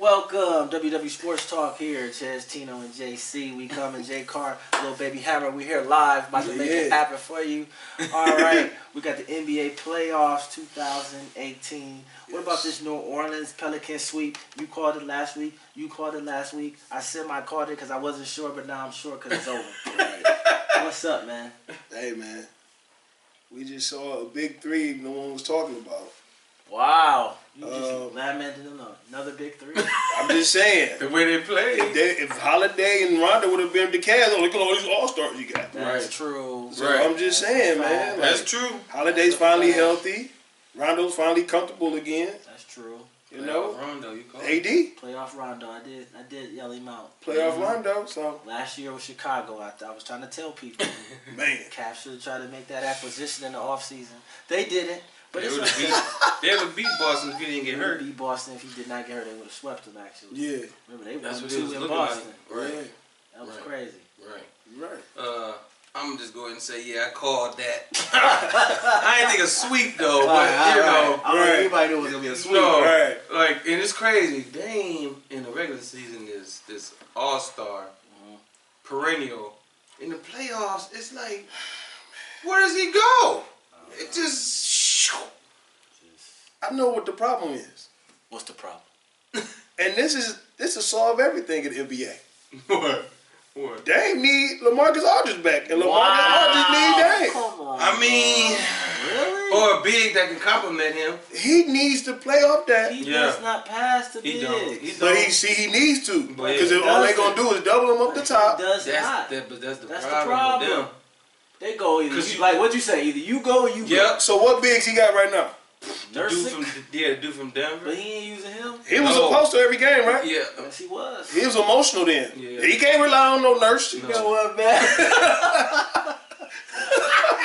Welcome, WW Sports Talk here, Chez Tino and JC. We come in J.Carr, Little Baby Hammer. We here live, about to make it happen for you. All right, we got the NBA playoffs 2018. What about this New Orleans Pelicans sweep? You called it last week. You called it last week. I semi-called it because I wasn't sure, but now I'm sure because it's over. What's up, man? Hey, man. We just saw a big three no one was talking about. Wow. You just lamented another big three. I'm just saying. The way they played. If Holiday and Rondo would have been the Cavs, look at all these all-stars you got. That's true. So I'm just saying, man. That's true. Holiday's finally healthy. Rondo's finally comfortable again. That's true. You know? Rondo, you call AD. Playoff Rondo. I did yell him out. Playoff Rondo, so. Last year with Chicago, I was trying to tell people. Man. Cavs should have tried to make that acquisition in the offseason. They didn't. But they would have beat Boston if he didn't get hurt. They beat Boston if he did not get hurt. They would have swept him, actually. Yeah. Remember, they That's won what 2 in Boston. Like. Right. Yeah. That was crazy. Right. I'm gonna just go ahead and say, yeah, I called that. I ain't think a sweep though, but you know, everybody knew it was gonna be a sweep. No, like, and it's crazy. Dame in the regular season is this all-star, perennial. In the playoffs, it's like, where does he go? It just. I know what the problem is. What's the problem? And this will solve everything in the NBA. What? Dame need LaMarcus Aldridge back, and LaMarcus Aldridge need Dame. Come on. I mean, really? or a big that can compliment him. He needs to play off that. He does not pass the He bigs. don't. But he needs to, But because all they gonna do is double him up the top. He does That's not. that's the That's problem the with them. They go either. Cause Like what'd you say? Either you go or you go. Yep. So what bigs he got right now? The dude from Denver. But he ain't using him. He was supposed to every game, right? Yeah. Yes, he was. He was emotional then. Yeah. He can't rely on no nurse. You know what, man?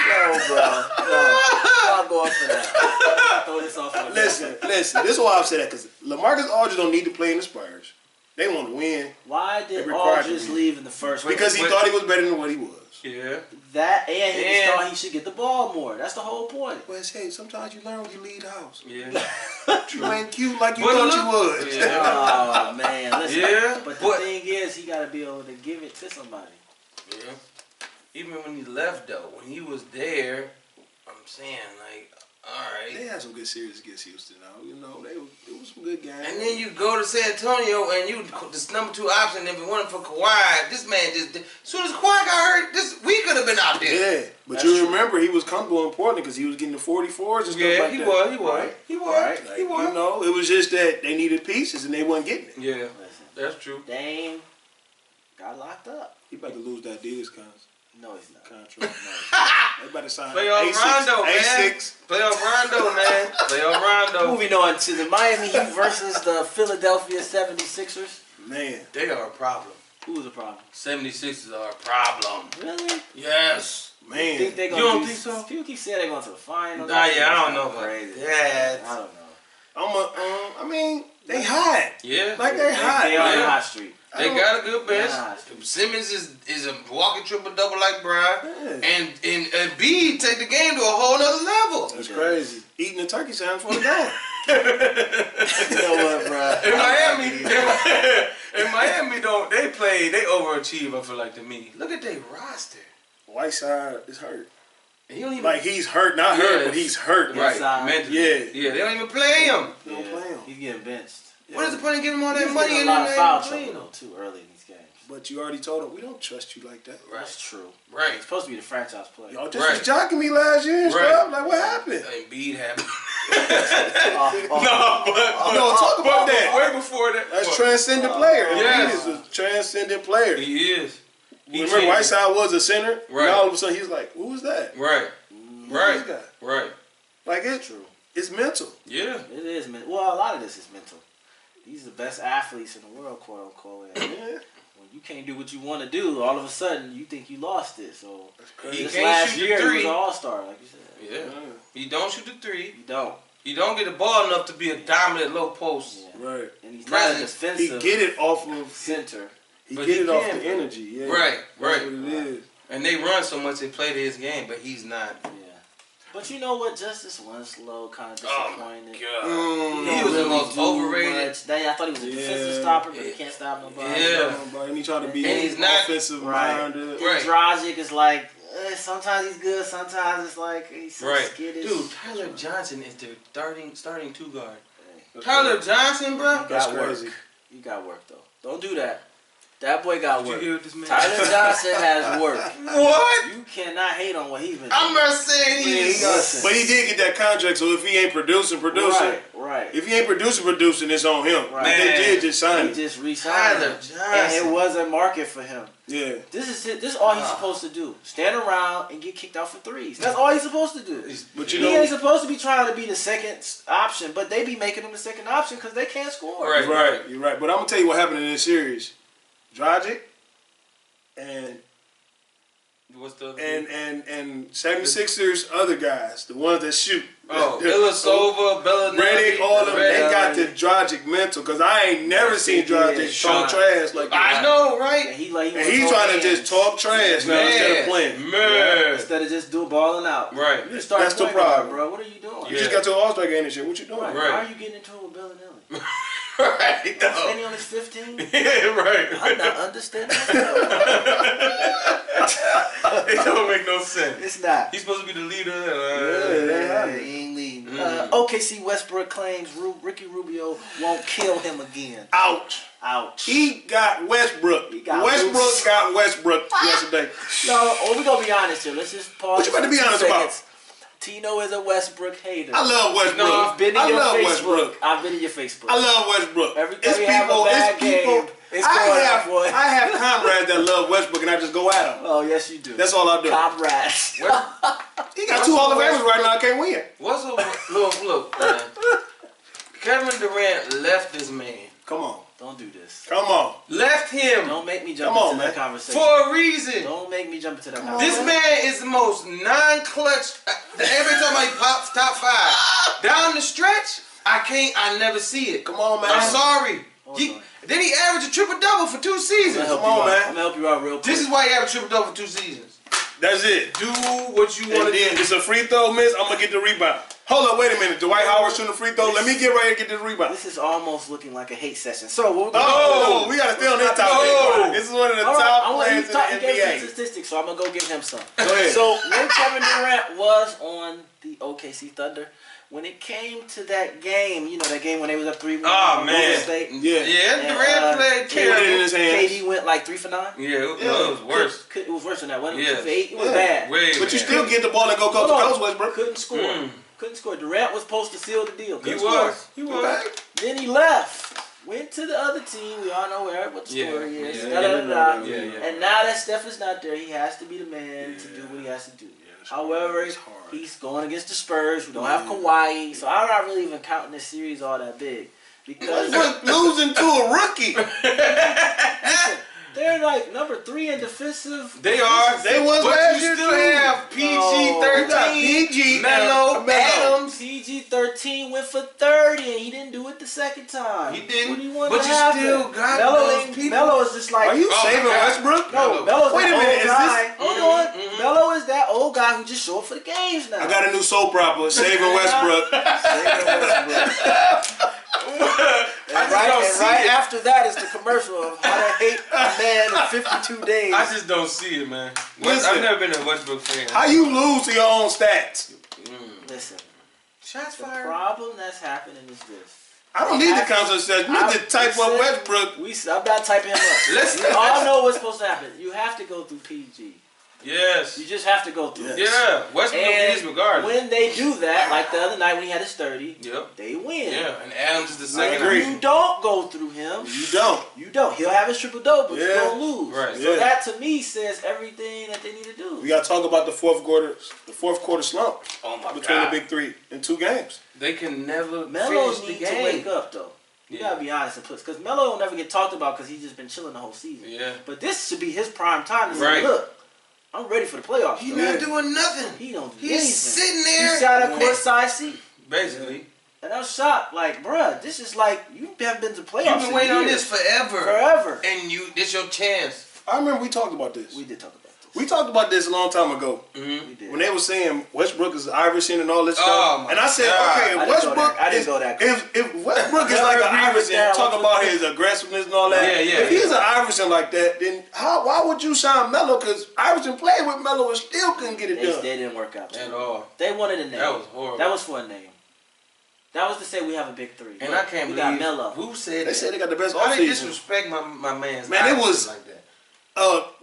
No, bro. No. Y'all going for that. Throw this off on Listen. This is why I've said that, because LaMarcus Aldridge don't need to play in the Spurs. They want to win. Why did Aldridge leave in the first round? Because he thought he was better than what he was. Yeah. That and he thought he should get the ball more. That's the whole point. Well, hey, sometimes you learn when you leave the house. Yeah. You ain't cute like you thought you would. Yeah. Oh man, listen. Yeah. But the thing is, he got to be able to give it to somebody. Yeah. Even when he left though, when he was there, I'm saying like, all right. They had some good series against Houston now. You know, it was some good games. And then you go to San Antonio and you this number 2 option. If it wasn't for Kawhi, this man just as soon as Kawhi got hurt, we could have been out there. Yeah, but that's you remember he was comfortable in Portland because he was getting the 44s and stuff like that. He was. You know, it was just that they needed pieces and they wasn't getting it. Yeah, Listen, that's true. Dame got locked up. He about to lose that Adidas No, he's not. contract. They about to sign Playoff Rondo, man. A6. Playoff Rondo, man. Playoff Rondo. Moving on to the Miami Heat versus the Philadelphia 76ers. Man, They are a problem. Who's the problem? 76ers are a problem. Really? Yes. man. You think they're You gonna don't think so? People keep saying they're going to the finals. Nah, yeah, I don't know about crazy. that. I don't know. I mean, they hot. Yeah. Like they hot. They are Yeah. on hot street. They got a good bench. Yeah. Simmons is a walking triple-double like Brian. Yeah. And Embiid take the game to a whole nother level. That's crazy. Eating the turkey sandwich for the game. You know what, bro? In Miami, they overachieve, I feel like, to me. Look at their roster. Whiteside is hurt. And he don't even Like he's hurt, not hurt, but he's hurt. right. Mentally. Yeah, they don't even play him. They don't play him. He's getting benched. What is the point of giving him all that He's money getting and a lot of then foul playing trouble him? though, too early in these games. But you already told him we don't trust you like that. That's true. Right. He's supposed to be the franchise player. Y'all just was jocking me last year and stuff. Like what happened? Embiid happened. No, talk about that. Way before that. That's transcendent player. Yes. He is a transcendent player. He is. Remember, Whiteside was a center. Right. And all of a sudden, he's like, "Who was that?" Right. Who Right. is this guy? Right. Like it's True. It's mental. Yeah. It is mental. Well, a lot of this is mental. These are the best athletes in the world, quote unquote. And Yeah. when you can't do what you want to do, all of a sudden you think you lost it. So He this can't last shoot the year he three. was an all-star, like you said. Yeah. He don't shoot the three. You don't. He don't get the ball enough to be a dominant low post. Yeah. Right. And he's not a Presence. He defensive get it off of. center. He But get he it off can, the bro. energy. Yeah. Right. That's Right. what it is. And they run so much they play to his game, but he's not. Yeah. But you know what? Justice Winslow kind of disappointed. He was the most overrated. I thought he was a defensive stopper, but he can't stop nobody. And he tried to be he's not offensive minded. Right. Dragic is like, sometimes he's good, sometimes it's like he's so skittish. Dude, Tyler Johnson is the starting two guard. Tyler Johnson, bro? That's crazy. You got work, though. Don't do that. That boy got work. You hear what this man Tyler Johnson has work. What? You cannot hate on what he's been doing. I'm not saying But he did get that contract, so if he ain't producing. Right. If he ain't producing, it's on him. Right. They did just sign him. He just re-signed him. And it was a market for him. Yeah. This is all he's supposed to do. Stand around and get kicked out for threes. That's all he's supposed to do. But he ain't supposed to be trying to be the second option, but they be making him the second option because they can't score. Right. You're right. But I'm going to tell you what happened in this series. Dragic and what's the and 76ers other guys, the ones that shoot. Ilyasova, Bellinelli, Redick, all of them, they got the Dragic mental because I ain't never seen Dragic talk trash like that. I know, right? And he's trying to just talk trash now instead of playing. Instead of just balling out. Right. You start That's the problem, bro. What are you doing? You just got to an All-Star game and shit. What you doing? Right. Why are you getting into it with Bellinelli? Right. Standing on his 15? Yeah, right. I'm not understanding. It don't make no sense. It's not. He's supposed to be the leader. He ain't leading. OKC Westbrook claims Ricky Rubio won't kill him again. Ouch. He got Westbrook. Westbrook got Westbrook yesterday. No, we're going to be honest here. Let's just pause. What you about to be honest about? Tino is a Westbrook hater. I love Westbrook. I've been in your Facebook. Westbrook. I've been in your Facebook. I love Westbrook. Every time you have a bad game, it's going out, boy. I have comrades that love Westbrook, and I just go at them. Oh, yes, you do. That's all I do. Comrades. He got 2 Hall of Famers right now. I can't win. Look, man. Kevin Durant left this man. Come on. Don't do this. Come on. Left him. Don't make me jump into that conversation. For a reason. Don't make me jump into that conversation. This man is the most non-clutch. Every time he pops top 5 down the stretch, I never see it. Come on, man. I'm sorry. Then he averaged a triple-double for 2 seasons. Come on, man. I'm gonna help you out real quick. This is why he averaged triple-double for 2 seasons. That's it. Do what you want to do. It's a free throw miss. I'm gonna get the rebound. Hold up, wait a minute. Dwight Howard shooting a free throw. Let me get ready to get this rebound. This is almost looking like a hate session. So what we gotta stay on this topic. This is one of the top players in the NBA. Statistics, so I'm gonna go give him some. Go ahead. So when Kevin Durant was on the OKC Thunder, when it came to that game, that game when they was up 3-1. Oh man, State, Durant played terrible. KD went like 3 for 9. Yeah, it was worse. It was worse than that. Wasn't it? 2 for 8. It was bad. But you still get the ball and go coast to coast, Westbrook. Couldn't score. Couldn't score. Durant was supposed to seal the deal. He was. Then he left. Went to the other team. We all know what the story is. And now that Steph is not there, he has to be the man to do what he has to do. However, he's going against the Spurs. We don't have Kawhi, so I'm not really even counting this series all that big. Because losing to a rookie. Listen, they're like number 3 in defensive. They are. They was but last you year still too. have PG-13. PG, Melo, Adams. PG-13 went for 30, and he didn't do it the second time. He didn't. What do you want But to you happen? still got those people. Melo is just like. Are you saving Westbrook? No, Melo's Wait a that minute, old guy. Hold on. Melo is that old guy who just show up for the games now. I got a new soap opera, Saving Westbrook. Right after that is the commercial of how to hate a man in 52 days. I just don't see it, man. Listen, I've never been a Westbrook fan. How you lose to your own stats? Listen, shots the fired. problem that's happening is this. I don't need the council stats. You need to type up Westbrook. I'm not typing him up. We all know what's supposed to happen. You have to go through PG. Yes. You just have to go through it. Yeah. Westbrook is regardless. When they do that, like the other night when he had his 30, they win. Yeah, and Adams is the second. You don't go through him. You don't. He'll have his triple-double, but you don't lose. Right. So that to me says everything that they need to do. We got to talk about the fourth quarter slump between the big 3 in 2 games. They can never Melo finish the needs game. to wake up though. You gotta be honest and put, because Melo will never get talked about because he's just been chilling the whole season. Yeah. But this should be his prime time to say, look, I'm ready for the playoffs. He's not doing nothing. He don't do He's anything. sitting there. He sat at courtside seat. Basically. And I was shocked. Like, bruh, this is like, you haven't been to playoffs. You've been waiting on this forever. Forever. And this your chance. I remember we talked about this. We did talk about this. We talked about this a long time ago. We did. When when they were saying Westbrook is Iverson and all this Oh, stuff, my and I said, God. okay, if Westbrook I didn't go that if Westbrook is like an Iverson, talk about his aggressiveness and all that. Yeah. If he's an Iverson like that, then why would you sign Melo? Because Iverson played with Melo and still couldn't get it done. They didn't work out At all. They wanted a name. That was horrible. That was for a name. That was to say we have a big three. And I can't we believe got Melo. who said They that. said they got the best How they offseason. disrespect my man's Man, it was like that.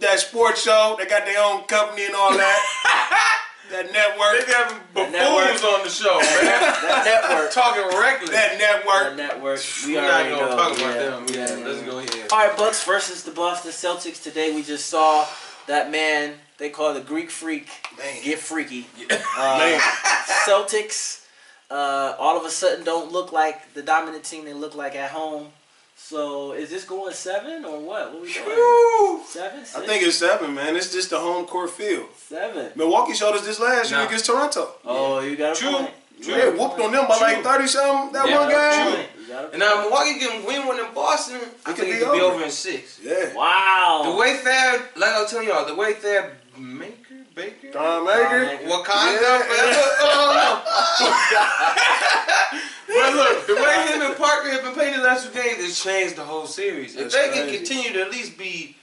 That sports show. They got their own company and all that. That network. They got buffoons on the show, man. That network. Talking reckless. That network. That network. We're not already going to know. talk about them. Yeah, let's go ahead. All right, Bucks versus the Boston Celtics today. We just saw that man they call the Greek Freak get freaky. Man. Celtics all of a sudden don't look like the dominant team they look like at home. So is this going 7 or what? What are we doing? 7? 6? I think it's 7, man. It's just the home court field. 7. Milwaukee showed us this last year against Toronto. Oh, you got a point. They whooped on them by like 30-something that one game. And now Milwaukee can win one in Boston. I think it could be over in 6. Yeah. Wow. The way Thad, like I was telling y'all, the way Thad Baker? Don Maker. Wakanda forever. But look, the way him and Parker have been playing the last 2 games, it's changed the whole series. If they can continue to at least be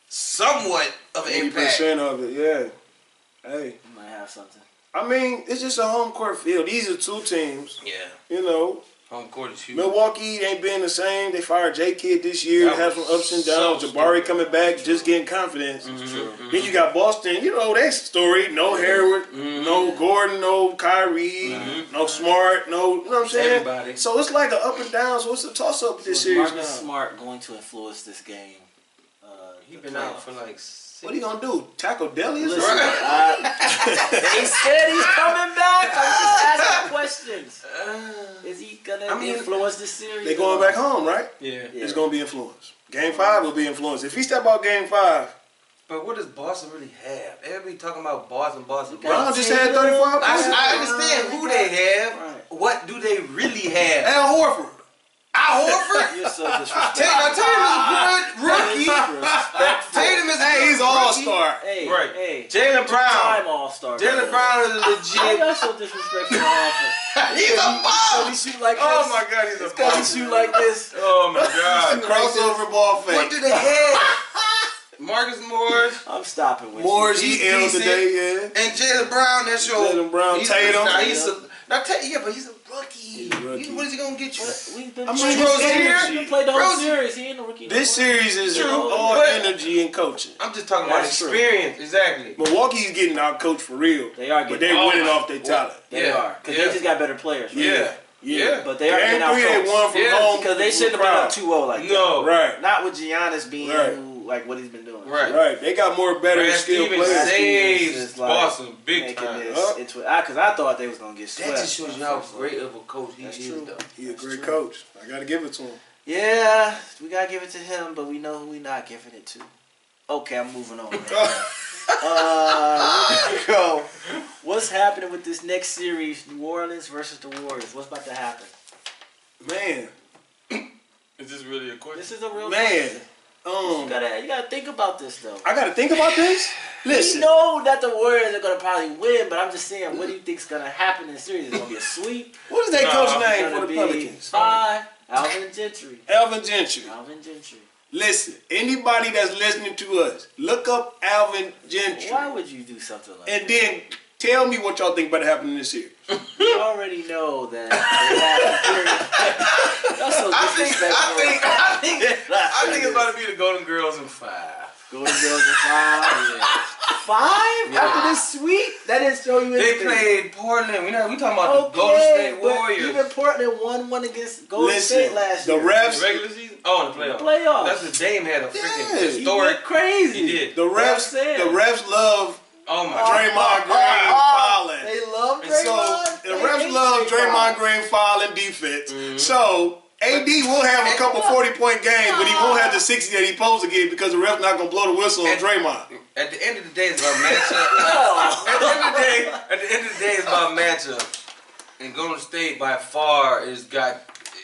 somewhat of an impact. 80% of it, yeah. Hey. You might have something. I mean, it's just a home court field. These are 2 teams. Yeah. You know. Home court is huge. Milwaukee ain't been the same. They fired J.Carr this year. Have some ups and downs. Jabari coming back, just getting confidence. Then you got Boston. You know that story. No Hayward, no Gordon, no Kyrie, no Smart, no. You know what I'm saying? Everybody. So it's like an up and down. So it's a toss up this series. Marcus Smart going to influence this game. He's been out for like. What are you gonna do? Tackle Deli or Listen, something? they said he's coming back. I'm just asking questions. Is he gonna influence the series? They going back home, right? Yeah. It's gonna be influenced. Game 5 will be influenced. If he step out Game 5, But what does Boston really have? Everybody talking about Boston. Brown just had 35 points. I understand who they have. Right. What do they really have? Al Horford. Al Horford? You're so disrespectful. Tatum is a good rookie. Tatum is He's an all-star. Hey, Right. Hey, Jalen Brown. Time all-star. Jalen Brown is Why legit. y'all so disrespectful to Alfred? He's a So he boss. shoot like this. Oh my God, he's a It's 'cause boss. he shoot like this. Oh my God. Crossover ball fake. What do they have? Marcus Morris I'm stopping with Moore's He's he L decent. today, yeah. and Jalen Brown. That's your Jalen Brown, Tatum. But he's a rookie. He's a rookie. What is he gonna get you? We've been I mean, playing this this series. energy- He played the whole Rosie- series. He ain't no rookie. This no more. series is True, all but- energy and coaching. I'm just talking about That's true. experience. Exactly. Milwaukee's getting out coached for real. They are But getting they Oh winning my- off their talent. They Yeah, are. Because yeah. they just got better players. Right? Yeah. But they are Game getting 3, they out won from Yeah, home. because they shouldn't have been up 2-0 like that. No. Right. Not with Giannis being Right. like what he's been doing. Right. Right. They got more better Brad skilled Stevens players. saves It's like Boston big Making time. this into because I thought they was gonna get swept. That just shows you how great of a coach he That's is, true. though. He's a great coach. I got to give it to him. Yeah, we gotta give it to him, but we know who we not giving it to. Okay, I'm moving on. Go. What's happening with this next series? New Orleans versus the Warriors. What's about to happen? Man. Is this really a question? This is a real Man. question. You gotta think about this though. I got to think about this? Listen. We know that the Warriors are gonna probably win, but I'm just saying, what do you think's gonna happen in the series? Is it gonna be a sweep? What is that coach It's name gonna for the be Pelicans? 5. Alvin Gentry. Alvin Gentry. Alvin Gentry. Listen, anybody that's listening to us, look up Alvin Gentry. Why would you do something like And that? then tell me what y'all think about happening in this series. You already know that that's so disrespectful. I think it's about to be the Golden Girls in 5. Golden Girls in 5. 5 after this sweep? That didn't show you They anything. played Portland. We talking about the Golden State but Warriors. even Portland won one against Golden Listen, State last the year. refs, The regular season? Oh, in the playoffs. The playoffs. That's the Dame had a freaking Yeah. He historic. went crazy. He did. the refs love Oh my Draymond Green fouling. They love And so Draymond. the refs love Draymond Green fouling defense. So AD will have a couple 40-point games, but he won't have the 60 that he supposed to get because the ref's not gonna blow the whistle on Draymond. At the end of the day, it's about matchup. At the end of the day, it's about matchup. And Golden State by far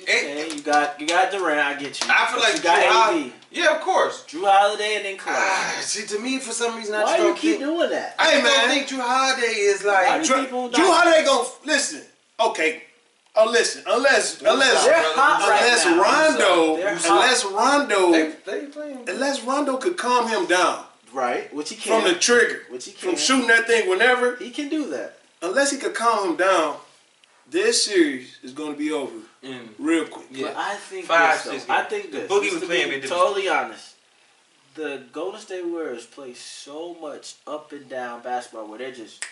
Okay, you got Durant. I get you. I feel like you got AD. Yeah, of course. Drew Holiday and then Clay. See, to me, for some reason, I Why just do you don't keep think. doing that? I don't think Drew Holiday is like. Drew Holiday gonna listen. Okay. Oh, listen. Unless Rondo could calm him down. Right, which he can. From the trigger. Which he can. From shooting that thing whenever. He can do that. Unless he could calm him down, this series is going to be over real quick. Yeah. But I think 5, this, 6 I think this. Boogie was playing to be totally honest. The Golden State Warriors play so much up and down basketball where they're just,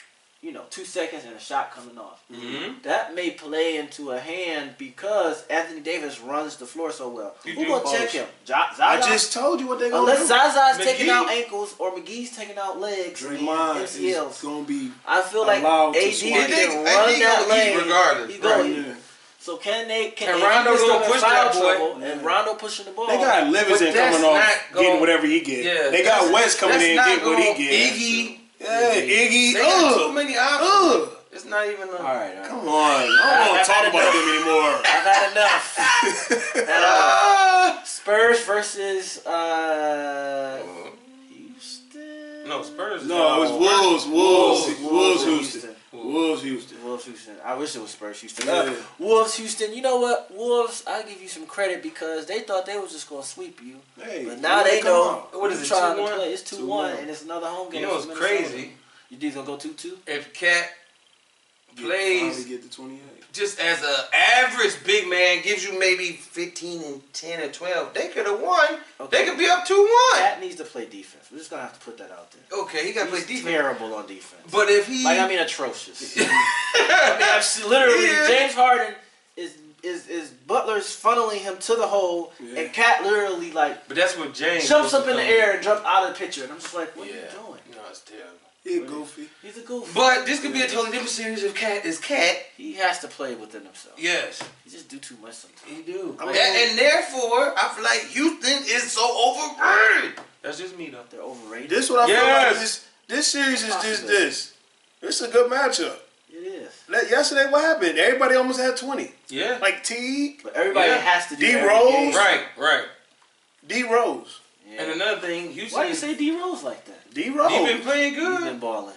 2 seconds and a shot coming off. Mm-hmm. That may play into a hand because Anthony Davis runs the floor so well. Who's going to check him? Zaza? I just told you what they're going to do. Unless Zaza's taking out ankles or McGee's taking out legs Draymond and MCLs. is going to be I feel like AD can run that lane. Regardless. He's going So can Rondo gonna push that boy? And Rondo pushing the ball. They got Livingston coming off, getting whatever he gets. Yeah, they got West coming in and getting what he gets. Iggy. Yeah, Iggy. They got too many options. It's not even a... All right. Come on. I don't want to talk about them anymore. I've had enough. Spurs versus Houston. No, Spurs. No, it was Wolves, Houston. Wolves, Houston. I wish it was Spurs, Houston. Yeah. Wolves, Houston. You know what? Wolves, I'll give you some credit because they thought they was just going to sweep you. Hey, but now they know what is it, trying 2-1? to play. It's 2-1, and it's another home game. You know what's crazy? You think it's going to go 2-2? If Cat plays get to 28. Just as an average big man, gives you maybe 15 and 10 or 12, they could have won. Okay. They could be up 2-1. Cat needs to play defense. We're just going to have to put that out there. Okay, he got to play defense. Terrible on defense. But if he... atrocious. I've literally, James Harden is Butler's funneling him to the hole, and Cat literally, But that's what James... jumps up in the air and jumps out of the picture. And I'm just like, what are you doing? No, it's terrible. He's goofy. He's a goofy. But this could be a totally different series if Cat is Cat. He has to play within himself. Yes. He just do too much sometimes. He do. I mean, and therefore, I feel like Houston is so overrated. That's just me, though. They're overrated. This is what I feel like. This series is just this. It's a good matchup. It is. Yesterday, what happened? Everybody almost had 20. Yeah. Like T. But everybody has to do D Rose. Right. D Rose. Yeah. And another thing, Houston... Why do you say D Rose like that? D Rose. He been playing good. He's been balling.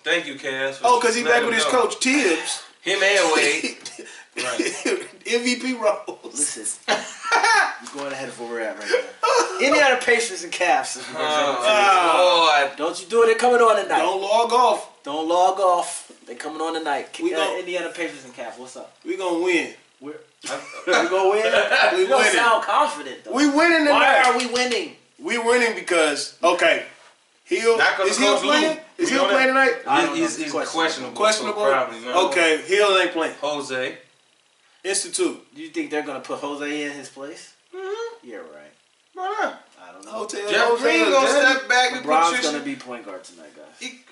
Thank you, Cass. Because he back with his coach, Tibbs. Him and Wade. Right. MVP Rose. Listen. You're going ahead of where we're at right now. Indiana Pacers and Cavs. Don't you do it. They're coming on tonight. Don't log off. Don't log off. They're coming on tonight. Indiana Pacers and Cavs. What's up? We going to win. We gonna win? We don't sound confident though. We winning tonight. Why are we winning? We winning because is Hill playing? Is Hill playing tonight? He's questionable. Questionable? So probably not. Okay, Hill ain't playing. Jose. Institute. Do you think they're gonna put Jose in his place? Mm-hmm. Yeah, right. Why not? I don't know. Hotel. Jeff Green gonna step back and LeBron's gonna be point guard tonight, guys. He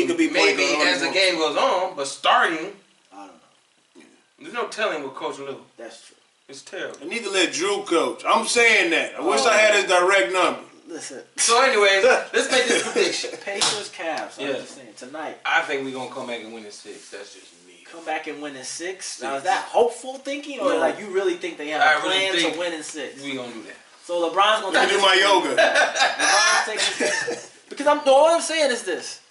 could be maybe as the game goes on, but starting. I don't know. There's no telling what Coach Lou. That's true. It's terrible. I need to let Drew coach. I'm saying that. I wish I had his direct number. Listen. So anyways, let's make this prediction. Pacers, Cavs. I'm just saying tonight. I think we're gonna come back and win in 6. That's just me. Come back and win in 6. Now is that hopeful thinking, or like you really think they have a plan to win in 6? We gonna do that. So LeBron's gonna do my yoga. LeBron's taking this because all I'm saying is this: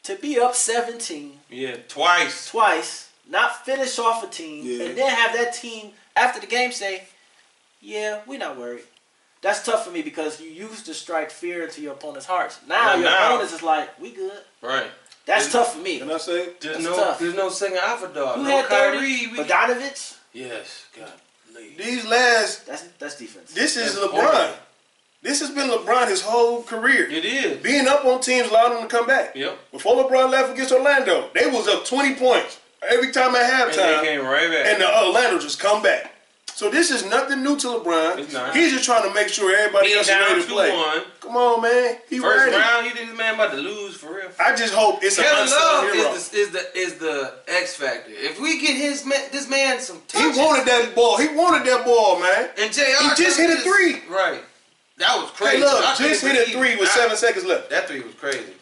to be up 17. Yeah, twice. Not finish off a team, and then have that team after the game say, "Yeah, we're not worried." That's tough for me because you used to strike fear into your opponent's hearts. Now your opponents is like, "We good." Right. That's tough for me. Can I say? There's no second alpha dog. Who no had 30? Kyrie. Bogdanovich? Yes. God. These last. That's defense. This is LeBron. This has been LeBron his whole career. It is. Being up on teams allowed him to come back. Yep. Before LeBron left against Orlando, they was up 20 points every time at halftime. And they came right back. And the Orlando just come back. So this is nothing new to LeBron. It's not. He's just trying to make sure everybody else is ready to play. 2-1. Come on, man. First ready. round, he think this man about to lose for real. I just hope it's an Kevin unsung Love hero. is the X factor. If we get this man some touches, He wanted that ball. Man. And JR, he just hit a 3. Right. That was crazy. Hey, look, just hit a 3 with 7 seconds left. That 3 was crazy.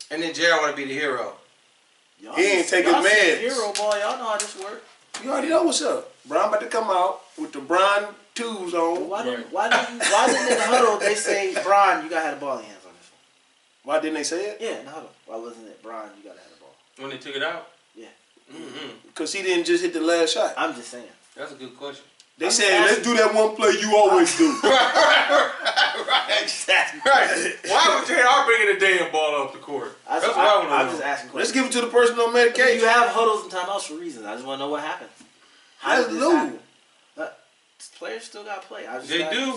And then JR want to be the hero. He ain't take his meds. Hero ball, y'all know how this works. You already know what's up. Bron about to come out with the Bron 2s on. Why didn't in the huddle they say, Bron, you gotta have the ball in your hands on this one? Why didn't they say it? Yeah, in the huddle. Why wasn't it, Bron, you gotta have the ball? When they took it out? Yeah. Because he didn't just hit the last shot. I'm just saying. That's a good question. They said, let's do that one play you always do. Right. Exactly. Right. Why would J.R. bringing the damn ball off the court? That's what I want to know. I'm just asking questions. Let's give it to the person on medication. You have huddles and timeouts for reasons. I just want to know what happened. How That's did this Lou. happen? Players still got to play. They do.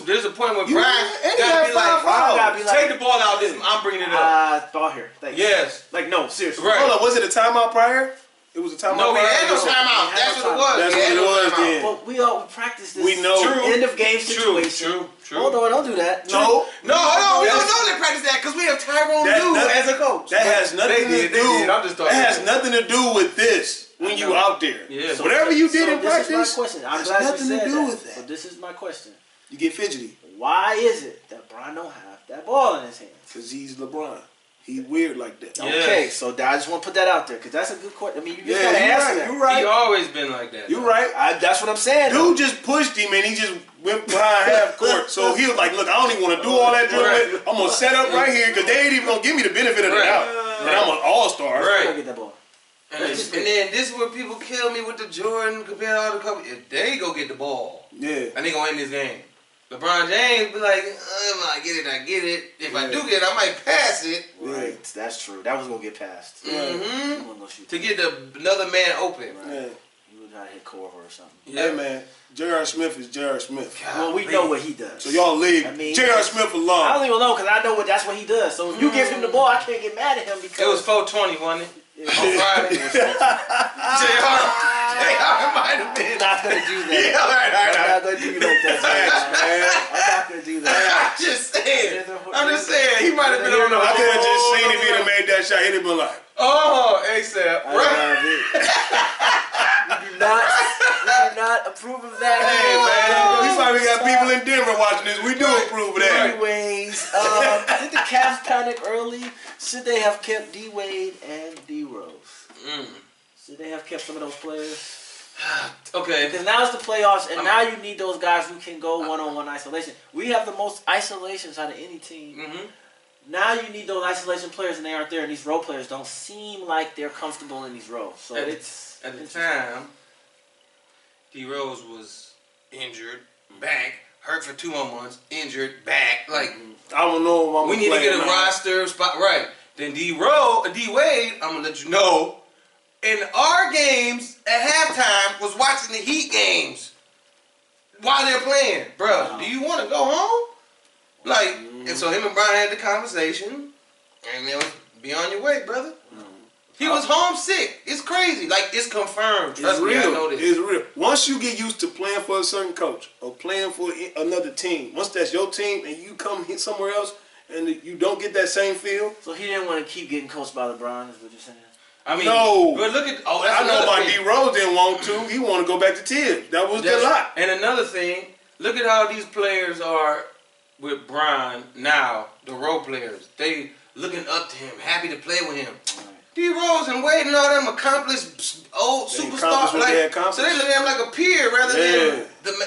There's a point where You- Brian and he gotta had be like, five gotta be like, take the ball out. I'm bringing it up. ball here. Thanks. Yes. Like, no, seriously. Right. Hold on, was it a timeout prior? It was a timeout No, we prior? had no timeout. That's what it was. That's We what had it no was timeout. then. Well, we all practice this. We know. True. End of game situation. True. Hold on, don't do that. No. No, we don't know they practice that because we have Tyrone Lue as a coach. That has nothing They to do. did. I'm just talking That has about nothing to do with this when you out there. Yeah. So whatever you did in this practice, is my question. I'm has glad nothing you to said do that. with that. So this is my question. You get fidgety Why is it that Brian don't have that ball in his hands? because he's LeBron. He's weird like that. Yeah. Okay, so I just want to put that out there because that's a good question. I mean, you just Yeah, gotta you're answer right. that. You're He right. always been like that. You're right. That's what I'm saying. Dude just pushed him and he just went behind half court. So he was like, look, I don't even want to do all that dribbling. I'm going to set up right here because they ain't even going to give me the benefit of the doubt. And I'm an all-star. Right. Go get that ball. And then this is where people kill me with the Jordan compared to all the couple. If they go get the ball, Yeah. and they gonna end this game. LeBron James be like, I get it. If I do get it, I might pass it. Right, that's true. That was gonna get passed. Mm-hmm. You wasn't gonna shoot To get another man open. right. Yeah. You would try to hit Corver or something. Hey, man. J.R. Smith is J.R. Smith. Well, we know what he does. So y'all leave I mean, J.R. Smith I alone. don't even know because I know that's what he does. So if you give him the ball, I can't get mad at him because It was 420, wasn't it? Yeah. On Friday. J.R. might have been. I'm not gonna do that. Yeah, all right. I'm not gonna do you like that. Man. I'm not gonna do that. I'm just saying. He might have been on the I could have just seen if he'd have made that shot. He'd have been like, Oh, ASAP. I Right. love it. We do not approve of that. hey, man. We probably got people in Denver watching this. We do approve of that. Anyways, did the Cavs panic early? Should they have kept D Wade and D Rose? Should they have kept some of those players? Okay. Because now it's the playoffs, and now you need those guys who can go one-on-one isolation. We have the most isolations out of any team. Mm-hmm. Now you need those isolation players, and they aren't there. And these role players don't seem like they're comfortable in these roles. So At it's the time, D Rose was injured, back, hurt for 2 more months, injured, back. Like I don't know if I'm we need to get a now. roster spot right. Then D Wade, I'm gonna let you know. In our games at halftime was watching the Heat games while they're playing, bro. Do you want to go home? Like, and so him and Brian had the conversation, and it was be on your way, brother. He was homesick. It's crazy. Like, it's confirmed. Trust It's me, I real. know this. It's real. Once you get used to playing for a certain coach or playing for another team, once that's your team and you come hit somewhere else and you don't get that same feel. so he didn't want to keep getting coached by LeBron. Is what you're saying? I mean, No. But look at that's I know another my thing. D Rose didn't want to. He wanted to go back to Tibbs. That was the lot. And another thing, look at how these players are with Brian now. The role players, they looking up to him, happy to play with him. D Rose and Wade and all them accomplished old They superstars, accomplished what they like accomplished. so they look at him like a peer rather than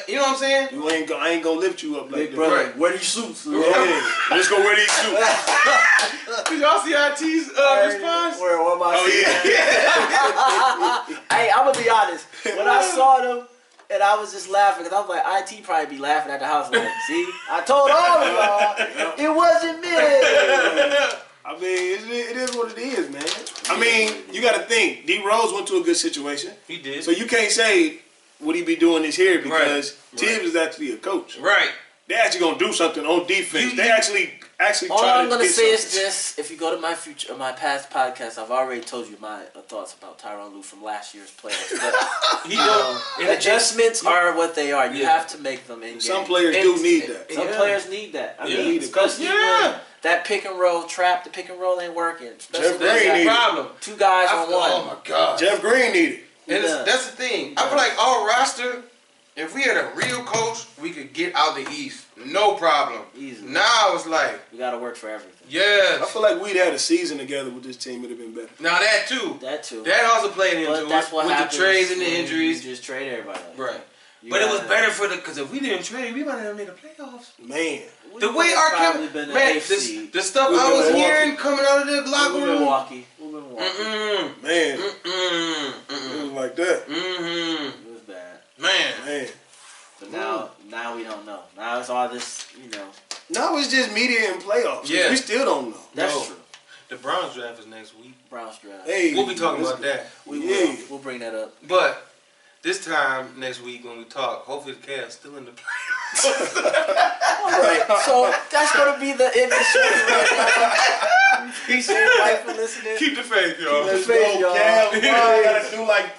you know what I'm saying? I ain't gonna lift you up like Big that. brother, Right. wear these suits. Yeah. Let's go wear these suits. Did y'all see IT's response? What am I Oh saying? yeah. Hey, I'm gonna be honest. When I saw them, and I was just laughing because I was like, IT probably be laughing at the house. Like, see, I told all of y'all, it wasn't me. I mean, it is what it is, man. I mean, you got to think. D Rose went to a good situation, He did. so you can't say what he be doing this here because Right. Tibbs is actually a coach. Right. They actually gonna do something on defense. They actually All try I'm to gonna get say is something. this: if you go to my past podcasts, I've already told you my thoughts about Tyrone Lue from last year's playoffs. But He don't. adjustments are what they are. You have to make them in game. Some players do need that. Some players need that. I mean, need it. especially when that pick and roll trap, the pick and roll ain't working. Especially Jeff when Green you got need it. problem. two guys I on feel, one. oh my God. Jeff Green needed. And Yeah. that's the thing. I feel like our roster If we had a real coach, we could get out the East. No problem. Easy. Now it's like we got to work for everything. yes. I feel like we'd had a season together with this team. It'd have been better. Now that too. That too. That also played into But it that's what with happens the trades and the when injuries. You just trade everybody. Right. You But it was gotta- better for because if we didn't trade, we might have made the playoffs. Man. The we way would've our probably Cavs, been the man, eighth seed. the stuff We've I been was Milwaukee. hearing coming out of the locker We'll be room. Milwaukee. We'll be Milwaukee. Man. Mm-mm. It was like that. Mm-hmm. It was bad. Man. But now we don't know. Now it's all this, Now it's just media and playoffs. Yeah. We still don't know. That's No. true. The Browns draft is next week. Browns draft. Hey, We'll be talking let's about go. that. We Yeah. will. We'll bring that up. But this time next week when we talk, hopefully the Cavs still in the playoffs. All right. So that's gonna be the end of the show right now. Appreciate everybody for listening. Keep the faith, y'all. Keep the faith, y'all. Cavs, gotta do like